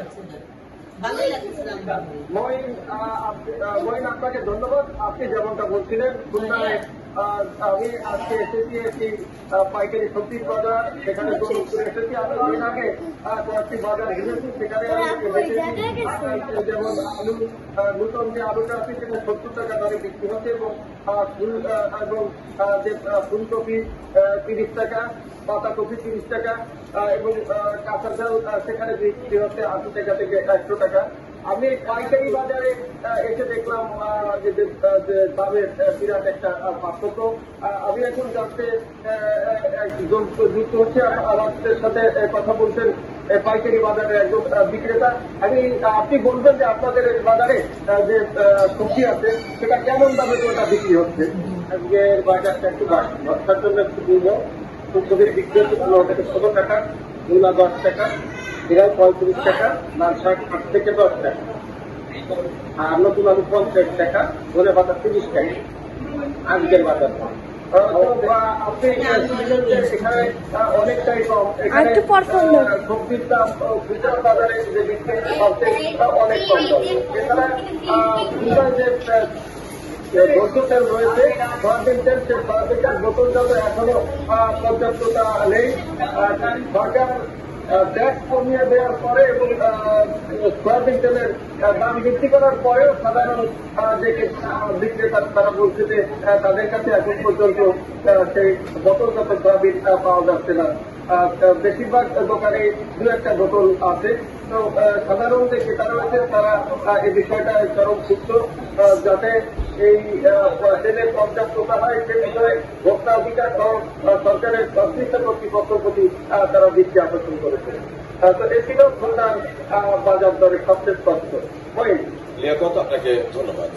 পারছে না, ভালোই লাগছে না। মহিন, আপনাকে ধন্যবাদ। আপনি যেমনটা বলছিলেন খুলনায় আমি আজকে এসেছি একটি পাইকারি সবজির বাজার, সেখানে করে এসেছি। আমি দিন আগে কয়েকটি বাজার ঘুরেছি, সেখানে আমি দেখেছি যেমন আলু, নতুন যে আলুটা আছে সেটা 70 টাকা দরে বিক্রি হচ্ছে এবং যে ফুলকপি 30 টাকা, পাতাকপি 30 টাকা এবং কাঁচা চাল সেখানে বিক্রি হচ্ছে 80 টাকা থেকে 100 টাকা। আমি পাইকারি বাজারে এসে দেখলাম যে দামের বিরাট একটা পার্থক্য। আমি এখন যাচ্ছে যুক্ত হচ্ছে আমাদের সাথে কথা বলছেন পাইকারি বাজারের একজন বিক্রেতা। আপনি বলবেন যে আপনাদের এই বাজারে যে সবজি আছে সেটা কেমন দামে ওটা বিক্রি হচ্ছে? আজকে বাজারটা একটু বর্ষার জন্য একটু দুর্বল। ফুলকপির বিক্রি হচ্ছে 15 থেকে 16 টাকা, মূলা 10 টাকা, বিড়াল 35 টাকা, লাল শাক 8 থেকে 10 টাকা, আর নতুন আলু 50 টাকা, ধনে পাতা 30 টাকা আজকের বাজার। আপনি এখানে অনেকটাই কম, এখানে সবজির দাম খুচরা বাজারে যে বিক্রি হচ্ছে অনেক কম। এছাড়া যে ভোজ্য তেল রয়েছে, সয়াবিন তেল, সে সয়াবিনটার বোতলজাত এখনো পর্যাপ্ততা নেই। সরকার ট্যাক্স কমিয়ে দেওয়ার পরে এবং সয়াবিন তেলের দাম বৃদ্ধি করার পরেও সাধারণ যে বিক্রেতা তারা বলছে যে তাদের কাছে এখন পর্যন্ত সেই বোতলজাত সয়াবিন পাওয়া যাচ্ছে না। বেশিরভাগ দোকানে দু একটা বোতল আছে। তো সাধারণ যে ক্রেতা রয়েছে তারা এই বিষয়টা চরম ক্ষুব্ধ, যাতে এই তেলের পর্যাপ্ততা হয় সে বিষয়ে ভোক্তা অধিকার সহ সরকারের সংশ্লিষ্ট কর্তৃপক্ষের প্রতি তারা দৃষ্টি আকর্ষণ করেছে। তো এ ছিল খুলনার বাজার দরের সবচেয়ে স্পষ্ট। লিয়াকত, আপনাকে ধন্যবাদ।